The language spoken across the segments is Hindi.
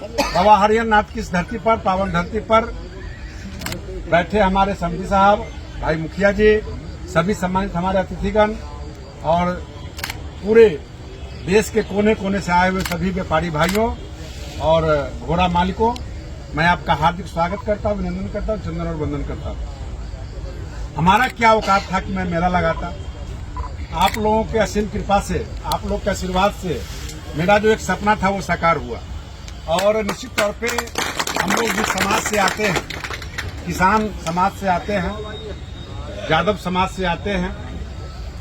बाबा हरिहरनाथ की इस धरती पर, पावन धरती पर बैठे हमारे समिति साहब, भाई मुखिया जी, सभी सम्मानित हमारे अतिथिगण और पूरे देश के कोने कोने से आए हुए सभी व्यापारी भाइयों और घोड़ा मालिकों, मैं आपका हार्दिक स्वागत करता हूँ, अभिनंदन करता हूँ, चंदन और वंदन करता हूँ। हमारा क्या औकात था कि मैं मेला लगाता। आप लोगों के असीम कृपा से, आप लोग के आशीर्वाद से मेरा जो एक सपना था वो साकार हुआ। और निश्चित तौर पे हम लोग जिस समाज से आते हैं, किसान समाज से आते हैं, यादव समाज से आते हैं,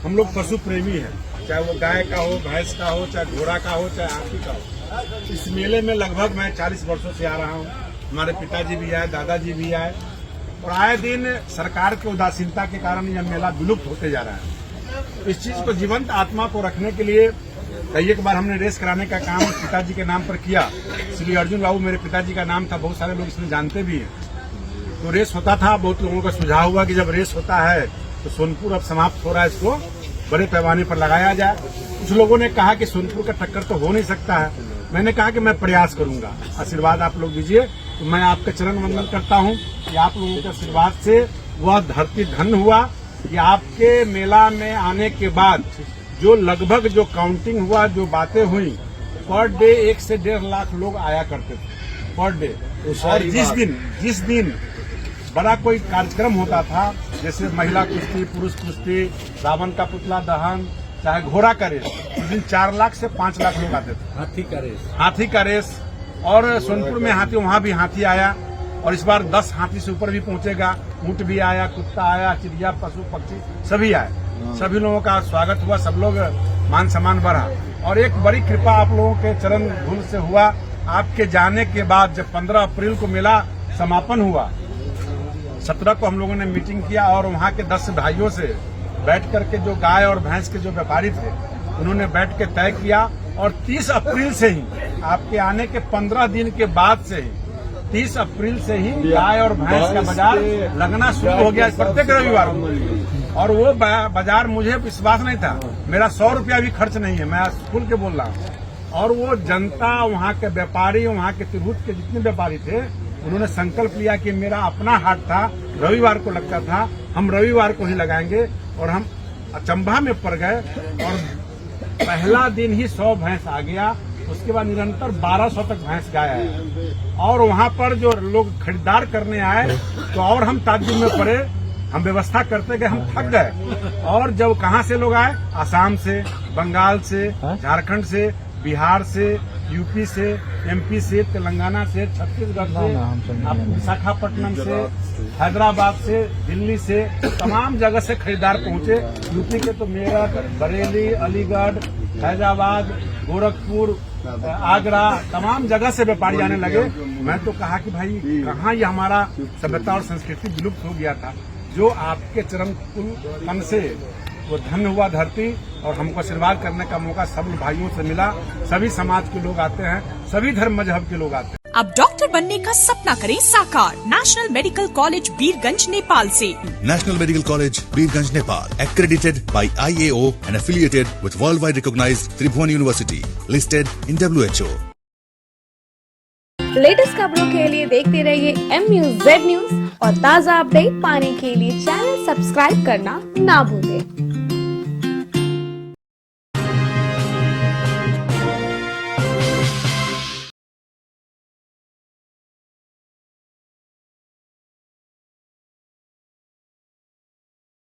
हम लोग पशु प्रेमी हैं, चाहे वो गाय का हो, भैंस का हो, चाहे घोड़ा का हो, चाहे हाथी का हो। इस मेले में लगभग मैं 40 वर्षों से आ रहा हूँ। हमारे पिताजी भी आए, दादाजी भी आए, और आए दिन सरकार की उदासीनता के कारण यह मेला विलुप्त होते जा रहा है। इस चीज को जीवंत आत्मा को रखने के लिए कई एक बार हमने रेस कराने का काम पिताजी के नाम पर किया। श्री अर्जुन बाबू मेरे पिताजी का नाम था, बहुत सारे लोग इसमें जानते भी हैं। तो रेस होता था, बहुत लोगों का सुझाव हुआ कि जब रेस होता है तो सोनपुर अब समाप्त हो रहा है, इसको बड़े पैमाने पर लगाया जाए। कुछ लोगों ने कहा कि सोनपुर का टक्कर तो हो नहीं सकता है। मैंने कहा कि मैं प्रयास करूंगा, आशीर्वाद आप लोग दीजिए। तो मैं आपके चरण वंदन करता हूं कि आप लोगों के आशीर्वाद से वह धरती धन्य हुआ कि आपके मेला में आने के बाद जो लगभग जो काउंटिंग हुआ, जो बातें हुई, पर डे 1 से 1.5 लाख लोग आया करते थे पर डे। और जिस दिन बड़ा कोई कार्यक्रम होता था, जैसे महिला कुश्ती, पुरुष कुश्ती, रावण का पुतला दहन, चाहे घोड़ा का रेस, उस दिन 4 लाख से 5 लाख लोग आते थे। हाथी का रेस और सोनपुर में हाथी, वहाँ भी हाथी आया, और इस बार 10 हाथी से ऊपर भी पहुंचेगा। ऊंट भी आया, कुत्ता आया, चिड़िया, पशु पक्षी सभी आए। सभी लोगों का स्वागत हुआ, सब लोग मान सम्मान बढ़ा। और एक बड़ी कृपा आप लोगों के चरण धूल से हुआ। आपके जाने के बाद जब 15 अप्रैल को मेला समापन हुआ, 17 को हम लोगों ने मीटिंग किया और वहाँ के 10 भाइयों से बैठ करके, जो गाय और भैंस के जो व्यापारी थे, उन्होंने बैठ के तय किया। और 30 अप्रैल से ही, आपके आने के 15 दिन के बाद से ही, 30 अप्रैल से ही गाय और भैंस का बाजार लगना शुरू हो गया प्रत्येक रविवार को। और वो बाजार, मुझे विश्वास नहीं था, मेरा 100 रुपया भी खर्च नहीं है, मैं खुल के बोल रहा हूँ। और वो जनता, वहाँ के व्यापारी, वहाँ के तिरहुत के जितने व्यापारी थे, उन्होंने संकल्प लिया कि मेरा अपना हाट था, रविवार को लगता था, हम रविवार को ही लगाएंगे। और हम अचंभा में पड़ गए और पहला दिन ही 100 भैंस आ गया। उसके बाद निरंतर 1200 तक भैंस गाय आया। और वहाँ पर जो लोग खरीदार करने आए तो और हम ताज्जुब में पड़े। हम व्यवस्था करते गए, हम थक गए। और जब कहाँ से लोग आए, आसाम से, बंगाल से, झारखंड से, बिहार से, यूपी से, एमपी से, तेलंगाना से, छत्तीसगढ़ से, विशाखापट्टनम से, हैदराबाद से, दिल्ली से, तमाम जगह से खरीदार पहुंचे। यूपी के तो मेरठ, बरेली, अलीगढ़, फैजाबाद, गोरखपुर, आगरा, तमाम जगह से व्यापारी आने लगे। मैं तो कहा कि भाई कहाँ ये हमारा सभ्यता और संस्कृति विलुप्त हो गया था। जो आपके चरण कन से वो धन्य हुआ धरती, और हमको आशीर्वाद करने का मौका सब भाइयों से मिला। सभी समाज के लोग आते हैं, सभी धर्म मजहब के लोग आते हैं। अब डॉक्टर बनने का सपना करें साकार national medical college Birgunj Nepal से। National Medical College, Birganj, Nepal, accredited by IAO and affiliated with worldwide recognized Tribhuvan University, listed in WHO. Latest खबरों के लिए देखते रहिए MUZ न्यूज और ताज़ा अपडेट पाने के लिए चैनल सब्सक्राइब करना ना भूलें।